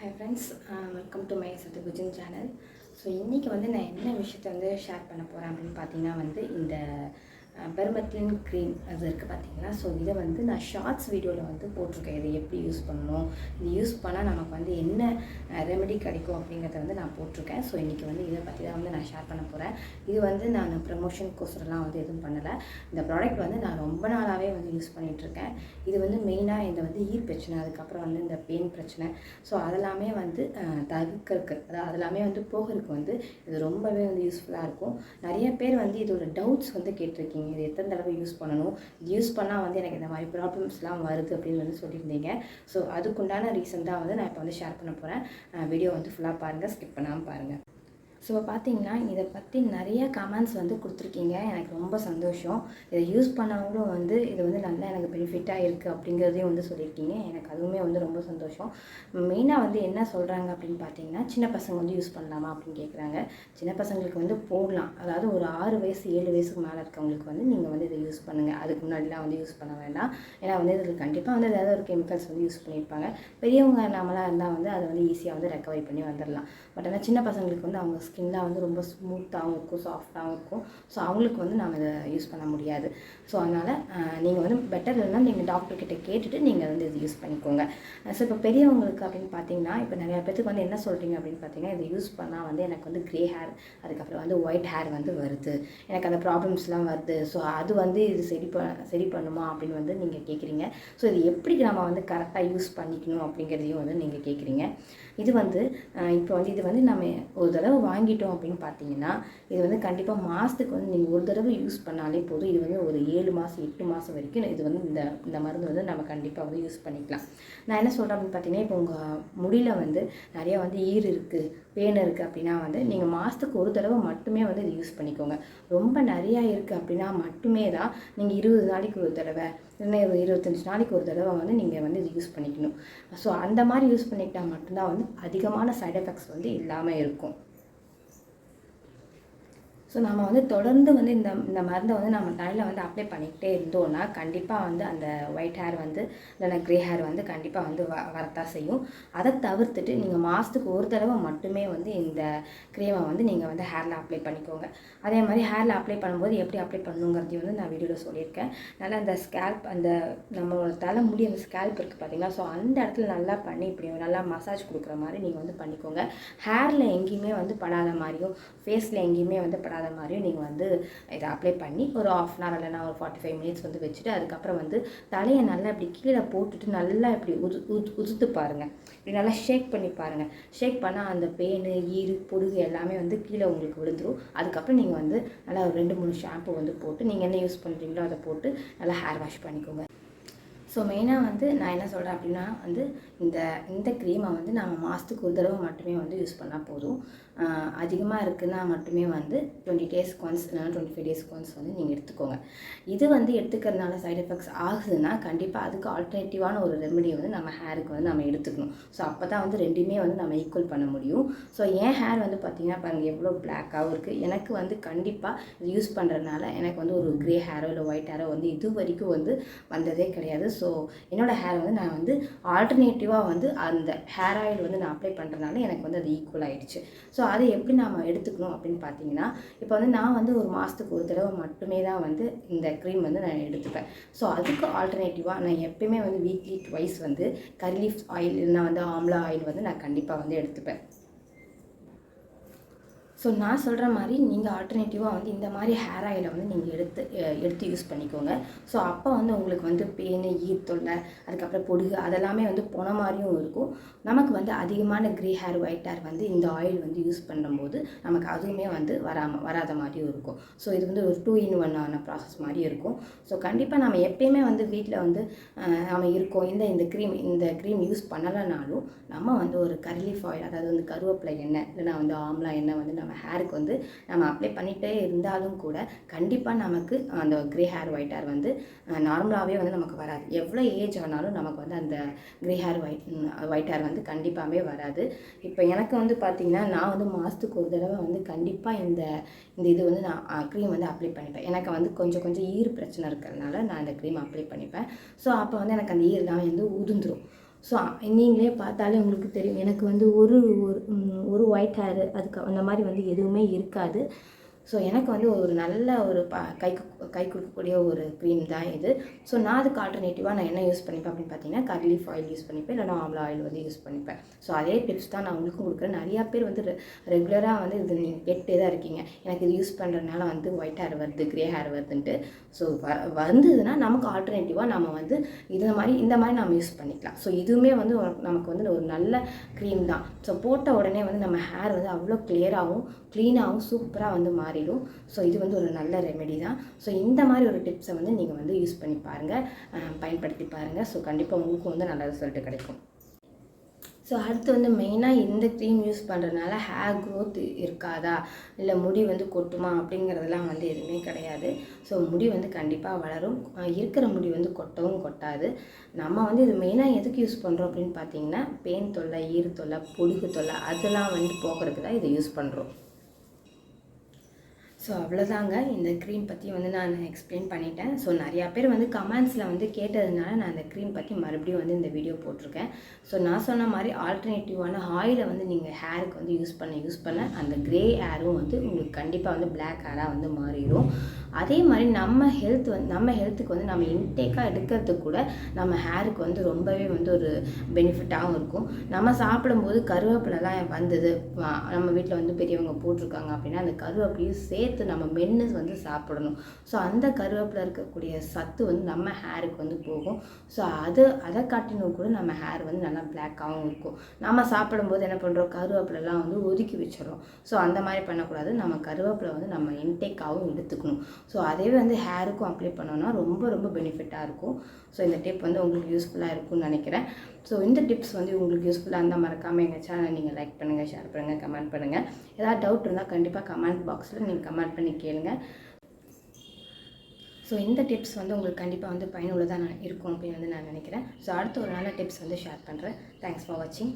Hi friends, welcome to my Sathagujin channel. So இன்றைக்கி வந்து நான் என்ன விஷயத்தை வந்து ஷேர் பண்ண போகிறேன் அப்படின்னு பார்த்தீங்கன்னா வந்து இந்த பெர்மத்தின் க்ரீம் அது இருக்குது பார்த்தீங்களா. ஸோ இதை வந்து நான் ஷார்ட்ஸ் வீடியோவில் வந்து போட்டிருக்கேன். இதை எப்படி யூஸ் பண்ணணும், இது யூஸ் பண்ணால் நமக்கு வந்து என்ன ரெமெடி கிடைக்கும் அப்படிங்கிறத வந்து நான் போட்டிருக்கேன். ஸோ இன்றைக்கி வந்து இதை பற்றி தான் வந்து நான் ஷேர் பண்ண போகிறேன். இது வந்து நான் ப்ரமோஷனுக்கோசரம்லாம் வந்து எதுவும் பண்ணலை. இந்த ப்ராடக்ட் வந்து நான் ரொம்ப நாளாகவே வந்து யூஸ் பண்ணிகிட்ருக்கேன். இது வந்து மெயினாக இந்த வந்து ஈர் பிரச்சனை, அதுக்கப்புறம் வந்து இந்த பெயின் பிரச்சனை, ஸோ அதெல்லாமே வந்து தவிர்க்கிறதுக்கு, அதாவது அதெல்லாமே வந்து போகிறதுக்கு வந்து இது ரொம்பவே வந்து யூஸ்ஃபுல்லாக இருக்கும். நிறைய பேர் வந்து இதோட டவுட்ஸ் வந்து கேட்டிருக்கீங்க, இது எத்தனை தடவை யூஸ் பண்ணணும், இது யூஸ் பண்ணால் வந்து எனக்கு இந்த மாதிரி ப்ராப்ளம்ஸ்லாம் வருது அப்படின்னு வந்து சொல்லியிருந்தீங்க. ஸோ அதுக்குண்டான ரீசன் தான் வந்து நான் இப்போ வந்து ஷேர் பண்ண போகிறேன். வீடியோ வந்து ஃபுல்லாக பாருங்கள், ஸ்கிப் பண்ணாமல் பாருங்கள். ஸோ பார்த்தீங்கன்னா இதை பற்றி நிறைய கமெண்ட்ஸ் வந்து கொடுத்துருக்கீங்க. எனக்கு ரொம்ப சந்தோஷம். இதை யூஸ் பண்ணவங்களும் வந்து இது வந்து நல்லா எனக்கு பெனிஃபிட்டாக இருக்குது அப்படிங்கிறதையும் வந்து சொல்லியிருக்கீங்க. எனக்கு அதுவுமே வந்து ரொம்ப சந்தோஷம். மெயினாக வந்து என்ன சொல்கிறாங்க அப்படின்னு பார்த்தீங்கன்னா, சின்ன பசங்க வந்து யூஸ் பண்ணலாமா அப்படின்னு கேட்குறாங்க. சின்ன பசங்களுக்கு வந்து போடலாம், அதாவது ஒரு 6 வயசு 7 வயசுக்கு மேலே இருக்கவங்களுக்கு வந்து நீங்கள் வந்து இதை யூஸ் பண்ணுங்கள். அதுக்கு முன்னாடிலாம் வந்து யூஸ் பண்ண வேண்டாம். ஏன்னா வந்து இதில் கண்டிப்பாக வந்து ஏதாவது ஒரு கெமிக்கல்ஸ் வந்து யூஸ் பண்ணியிருப்பாங்க. பெரியவங்க நம்மளாக இருந்தால் வந்து அதை வந்து ஈஸியாக வந்து ரெக்கவரி பண்ணி வந்துடலாம். பட் ஆனால் சின்ன பசங்களுக்கு வந்து அவங்க ஸ்கின்லாம் வந்து ரொம்ப ஸ்மூத்தாகவும் இருக்கும், சாஃப்டாகவும் இருக்கும். ஸோ அவங்களுக்கு வந்து நம்ம இதை யூஸ் பண்ண முடியாது. ஸோ அதனால் நீங்கள் வந்து பெட்டர் இல்லைன்னா நீங்கள் டாக்டர்கிட்ட கேட்டுட்டு நீங்கள் வந்து இது யூஸ் பண்ணிக்கோங்க. ஸோ இப்போ பெரியவங்களுக்கு அப்படின்னு பார்த்தீங்கன்னா, இப்போ நிறையா பேருக்கு வந்து என்ன சொல்கிறீங்க அப்படின்னு பார்த்தீங்கன்னா, இதை யூஸ் பண்ணால் வந்து எனக்கு வந்து க்ரே ஹேர், அதுக்கப்புறம் வந்து ஒயிட் ஹேர் வந்து வருது, எனக்கு அந்த ப்ராப்ளம்ஸ்லாம் வருது, ஸோ அது வந்து இது சரி பண்ணுமா அப்படின்னு வந்து நீங்கள் கேட்குறீங்க. ஸோ இது எப்படி நம்ம வந்து கரெக்டாக யூஸ் பண்ணிக்கணும் அப்படிங்கிறதையும் வந்து நீங்கள் கேட்குறீங்க. இது வந்து இப்போ வந்து இது வந்து நம்ம ஒரு தடவை வாங்கிட்டோம் அப்படின்னு பார்த்தீங்கன்னா, இது வந்து கண்டிப்பாக மாதத்துக்கு வந்து நீங்கள் ஒரு தடவை யூஸ் பண்ணாலே போதும். இது வந்து ஒரு 7 மாதம் 8 மாதம் வரைக்கும் இது வந்து இந்த மருந்து வந்து நம்ம கண்டிப்பாக வந்து யூஸ் பண்ணிக்கலாம். நான் என்ன சொல்கிறேன் அப்படின்னு பார்த்தீங்கன்னா, இப்போ உங்கள் முடியில் வந்து நிறையா வந்து ஈர் இருக்குது, பேன் இருக்குது அப்படின்னா வந்து நீங்கள் மாதத்துக்கு ஒரு தடவை மட்டுமே வந்து இது யூஸ் பண்ணிக்கோங்க. ரொம்ப நிறையா இருக்குது அப்படின்னா மட்டுமே தான் நீங்கள் 20 நாளைக்கு ஒரு தடவை, இல்லைன்னா 25 நாளைக்கு ஒரு தடவை வந்து நீங்கள் வந்து இது யூஸ் பண்ணிக்கணும். ஸோ அந்த மாதிரி யூஸ் பண்ணிக்கிட்டால் மட்டும்தான் வந்து அதிகமான சைட் எஃபெக்ட்ஸ் வந்து இல்லாமல் இருக்கும். ஸோ நம்ம வந்து தொடர்ந்து வந்து இந்த மருந்தை வந்து நம்ம தலையில் வந்து அப்ளை பண்ணிக்கிட்டே இருந்தோம்னா கண்டிப்பாக வந்து அந்த ஒயிட் ஹேர் வந்து இல்லைன்னா க்ரே ஹேர் வந்து கண்டிப்பாக வந்து வரத்தான் செய்யும். அதை தவிர்த்துட்டு நீங்கள் மாதத்துக்கு ஒரு தடவை மட்டுமே வந்து இந்த க்ரீமை வந்து நீங்கள் வந்து ஹேரில் அப்ளை பண்ணிக்கோங்க. அதே மாதிரி ஹேரில் அப்ளை பண்ணும்போது எப்படி அப்ளை பண்ணணுங்கிறதையும் வந்து நான் வீடியோவில் சொல்லியிருக்கேன். நல்லா அந்த ஸ்கேல்ப், அந்த நம்மளோட தலைமுடி அந்த ஸ்கேல்ப் இருக்குது பார்த்தீங்களா, ஸோ அந்த இடத்துல நல்லா பண்ணி இப்படி நல்லா மசாஜ் கொடுக்குற மாதிரி நீங்கள் வந்து பண்ணிக்கோங்க. ஹேரில் எங்கேயுமே வந்து படாத மாதிரியும், ஃபேஸில் எங்கேயுமே வந்து படாத மாதிரியும் நீங்கள் வந்து இதை அப்ளை பண்ணி ஒரு 1/2 hour இல்லைனா ஒரு 45 minutes வந்து வச்சுட்டு, அதுக்கப்புறம் வந்து தலையை நல்லா இப்படி கீழே போட்டுட்டு நல்லா இப்படி உதுத்து பாருங்கள். இப்படி நல்லா ஷேக் பண்ணி பாருங்கள். ஷேக் பண்ணால் அந்த பேனு, ஈரு, பொடுகு எல்லாமே வந்து கீழே உங்களுக்கு விழுந்துடும். அதுக்கப்புறம் நீங்கள் வந்து நல்லா ஒரு 2-3 ஷாம்பு வந்து போட்டு, நீங்கள் என்ன யூஸ் பண்ணுறீங்களோ அதை போட்டு நல்லா ஹேர் வாஷ் பண்ணிக்கோங்க. ஸோ மெயினாக வந்து நான் என்ன சொல்கிறேன் அப்படின்னா வந்து இந்த க்ரீமை வந்து நம்ம மாதத்துக்கு ஒரு தடவை மட்டுமே வந்து யூஸ் பண்ணால் போதும். அதிகமாக இருக்குன்னா மட்டுமே வந்து 20 daysக்கு ஒன்ஸ் இல்லைனா 25 daysக்கு ஒன்ஸ் வந்து நீங்கள் எடுத்துக்கோங்க. இது வந்து எடுத்துக்கிறதுனால சைட் எஃபெக்ட்ஸ் ஆகுதுன்னா கண்டிப்பாக அதுக்கு ஆல்டர்னேட்டிவான ஒரு ரெமெடி வந்து நம்ம ஹேருக்கு வந்து நம்ம எடுத்துக்கணும். ஸோ அப்போ தான் வந்து ரெண்டுமே வந்து நம்ம ஈக்குவல் பண்ண முடியும். ஸோ என் ஹேர் வந்து பார்த்திங்கன்னா பாருங்கள் எவ்வளோ பிளாக்காகவும் இருக்குது. எனக்கு வந்து கண்டிப்பாக இது யூஸ் பண்ணுறதுனால எனக்கு வந்து ஒரு க்ரே ஹேரோ இல்லை ஒயிட் ஹேரோ வந்து இது வரைக்கும் வந்து வந்ததே கிடையாது. ஸோ என்னோடய ஹேர் வந்து நான் வந்து ஆல்டர்னேட்டிவாக வந்து அந்த ஹேர் ஆயில் வந்து நான் அப்ளை பண்ணுறதுனால எனக்கு வந்து அது ஈக்குவல் ஆகிடுச்சு. ஸோ அதை எப்படி நாம் எடுத்துக்கணும் அப்படின்னு பார்த்தீங்கன்னா, இப்போ வந்து நான் வந்து ஒரு மாதத்துக்கு ஒரு தடவை மட்டுமே தான் வந்து இந்த க்ரீம் வந்து நான் எடுத்துப்பேன். ஸோ அதுக்கு ஆல்டர்னேட்டிவாக நான் எப்பயுமே வந்து வீக்லி ட்வைஸ் வந்து கரி லீஃப் ஆயில் இல்லைனா வந்து ஆம்லா ஆயில் வந்து நான் கண்டிப்பாக வந்து எடுத்துப்பேன். ஸோ நான் சொல்கிற மாதிரி நீங்கள் ஆல்டர்னேட்டிவாக வந்து இந்த மாதிரி ஹேர் ஆயிலை வந்து நீங்கள் எடுத்து யூஸ் பண்ணிக்கோங்க. ஸோ அப்போ வந்து உங்களுக்கு வந்து பேனு, ஈர் தொல்லை, அதுக்கப்புறம் பொடுகு அதெல்லாமே வந்து போன மாதிரியும் இருக்கும். நமக்கு வந்து அதிகமான க்ரே ஹேர், ஒயிட் ஹேர் வந்து இந்த ஆயில் வந்து யூஸ் பண்ணும்போது நமக்கு அதுவுமே வந்து வராத மாதிரியும் இருக்கும். ஸோ இது வந்து ஒரு 2-in-1 ஆன ப்ராசஸ் மாதிரி இருக்கும். ஸோ கண்டிப்பாக நம்ம எப்பயுமே வந்து வீட்டில் வந்து நம்ம இருக்கோம், இந்த க்ரீம் யூஸ் பண்ணலைனாலும் நம்ம வந்து ஒரு கரி லீஃப் ஆயில், அதாவது வந்து கருவேப்பிலை எண்ணெய் இல்லைனா வந்து ஆம்லா எண்ணெய் வந்து நம்ம ஹேருக்கு வந்து நம்ம அப்ளை பண்ணிகிட்டே இருந்தாலும் கூட கண்டிப்பாக நமக்கு அந்த க்ரே ஹேர், ஒயிட் ஹேர் வந்து நார்மலாகவே வந்து நமக்கு வராது. எவ்வளோ ஏஜ் ஆனாலும் நமக்கு வந்து அந்த க்ரே ஹேர், ஒயிட் ஹேர் வந்து கண்டிப்பாகவே வராது. இப்போ எனக்கு வந்து பார்த்திங்கன்னா, நான் வந்து மாதத்துக்கு ஒரு தடவை வந்து கண்டிப்பாக இந்த இது வந்து நான் க்ரீம் வந்து அப்ளை பண்ணிப்பேன். எனக்கு வந்து கொஞ்சம் ஈர் பிரச்சனை இருக்கிறதுனால நான் இந்த க்ரீம் அப்ளை பண்ணிப்பேன். ஸோ அப்போ வந்து எனக்கு அந்த ஈர்லாம் வந்து உதிர்ந்துடும். ஸோ நீங்களே பார்த்தாலே உங்களுக்கு தெரியும், எனக்கு வந்து ஒரு ஒரு ஒயிட் ஹேரு அதுக்கு அந்த மாதிரி வந்து எதுவுமே இருக்காது. ஸோ எனக்கு வந்து ஒரு நல்ல ஒரு கை கொடுக்கக்கூடிய ஒரு க்ரீம் தான் இது. ஸோ நான் அதுக்கு ஆல்டர்னேட்டிவாக நான் என்ன யூஸ் பண்ணிப்பேன் அப்படின்னு பார்த்தீங்கன்னா, கர்லி லீஃப் ஆயில் யூஸ் பண்ணிப்பேன், இல்லைனா ஆம்லா ஆயில் வந்து யூஸ் பண்ணிப்பேன். ஸோ அதே டிப்ஸ் தான் நான் உங்களுக்கும் கொடுக்குறேன். நிறையா பேர் வந்து ரெகுலராக வந்து இது நீங்கள் கேட்டே தான் இருக்கீங்க, எனக்கு இது யூஸ் பண்ணுறதுனால வந்து ஒயிட் ஹேர் வருது, க்ரே ஹேர் வருதுன்ட்டு. ஸோ வந்ததுன்னா நமக்கு ஆல்டர்னேட்டிவாக நம்ம வந்து இந்த மாதிரி நம்ம யூஸ் பண்ணிக்கலாம். ஸோ இதுவுமே வந்து நமக்கு வந்து ஒரு நல்ல க்ரீம் தான். ஸோ போட்ட உடனே வந்து நம்ம ஹேர் வந்து அவ்வளோ கிளியராகவும் க்ளீனாகவும் சூப்பராக வந்து மாறிடும். ஸோ இது வந்து ஒரு நல்ல ரெமெடி தான். ஸோ இந்த மாதிரி ஒரு டிப்ஸை வந்து நீங்கள் வந்து யூஸ் பண்ணி பாருங்கள், பயன்படுத்தி பாருங்கள். ஸோ கண்டிப்பாக உங்களுக்கும் வந்து நல்ல ரிசல்ட் கிடைக்கும். ஸோ அடுத்து வந்து மெயினாக இந்த க்ரீம் யூஸ் பண்ணுறதுனால ஹேர் க்ரோத் இருக்காதா, இல்லை முடி வந்து கொட்டுமா அப்படிங்கிறதெல்லாம் வந்து எதுவுமே கிடையாது. ஸோ முடி வந்து கண்டிப்பாக வளரும், இருக்கிற முடி வந்து கொட்டவும் கொட்டாது. நம்ம வந்து இது மெயினாக எதுக்கு யூஸ் பண்ணுறோம் அப்படின்னு பார்த்தீங்கன்னா, பேன் தொல்லை, ஈறு தொல்லை, பொடுகு தொல்லை அதெல்லாம் வந்து போக்குறதுக்கு தான் இதை யூஸ் பண்ணுறோம். ஸோ அவ்வளோதாங்க, இந்த க்ரீம் பற்றி வந்து நான் எக்ஸ்பிளைன் பண்ணிட்டேன். ஸோ நிறையா பேர் வந்து கமெண்ட்ஸில் வந்து கேட்டதுனால நான் அந்த க்ரீம் பற்றி மறுபடியும் வந்து இந்த வீடியோ போட்டிருக்கேன். ஸோ நான் சொன்ன மாதிரி ஆல்டர்னேட்டிவான ஆயிலை வந்து நீங்கள் ஹேருக்கு வந்து யூஸ் பண்ண அந்த க்ரே ஹேரும் வந்து உங்களுக்கு கண்டிப்பாக வந்து பிளாக் ஹேராக வந்து மாறிடும். அதே மாதிரி நம்ம ஹெல்த்துக்கு வந்து நம்ம இன்டேக்காக எடுக்கிறதுக்கு கூட நம்ம ஹேருக்கு வந்து ரொம்பவே வந்து ஒரு பெனிஃபிட்டாகவும் இருக்கும். நம்ம சாப்பிடும்போது கருவேப்பிலலாம் வந்தது, நம்ம வீட்டில் வந்து பெரியவங்க போட்டிருக்காங்க அப்படின்னா அந்த கருவேப்பிலையும் சேர்த்து நம்ம மென்று வந்து சாப்பிடணும். ஸோ அந்த கருவேப்பிலை இருக்கக்கூடிய சத்து வந்து நம்ம ஹேருக்கு வந்து போகும். ஸோ அதை காட்டினும் கூட நம்ம ஹேர் வந்து நல்லா பிளாக்காகவும் இருக்கும். நம்ம சாப்பிடும்போது என்ன பண்ணுறோம், கருவேப்பிலெலாம் வந்து ஒதுக்கி வச்சிடறோம். ஸோ அந்த மாதிரி பண்ணக்கூடாது, நம்ம கருவேப்பிலை வந்து நம்ம இன்டேக்காகவும் எடுத்துக்கணும். ஸோ அதே வந்து ஹேருக்கும் அப்ளை பண்ணோன்னா ரொம்ப ரொம்ப பெனிஃபிட்டாக இருக்கும். ஸோ இந்த டிப் வந்து உங்களுக்கு யூஸ்ஃபுல்லாக இருக்கும்னு நினைக்கிறேன். ஸோ இந்த டிப்ஸ் வந்து உங்களுக்கு யூஸ்ஃபுல்லாக இருந்தால் மறக்காமல் எங்கள் சேனலை நீங்கள் லைக் பண்ணுங்கள், ஷேர் பண்ணுங்கள், கமெண்ட் பண்ணுங்கள். ஏதாவது டவுட் இருந்தால் கண்டிப்பாக கமெண்ட் பாக்ஸில் நீங்கள் கமெண்ட் பண்ணி கேளுங்க. ஸோ இந்த டிப்ஸ் வந்து உங்களுக்கு கண்டிப்பாக வந்து பயனுள்ளதாக இருக்கும் அப்படின்னு வந்து நான் நினைக்கிறேன். ஸோ அடுத்த ஒரு நல்ல டிப்ஸ் வந்து ஷேர் பண்ணுறேன். தேங்க்ஸ் ஃபார் வாட்சிங்.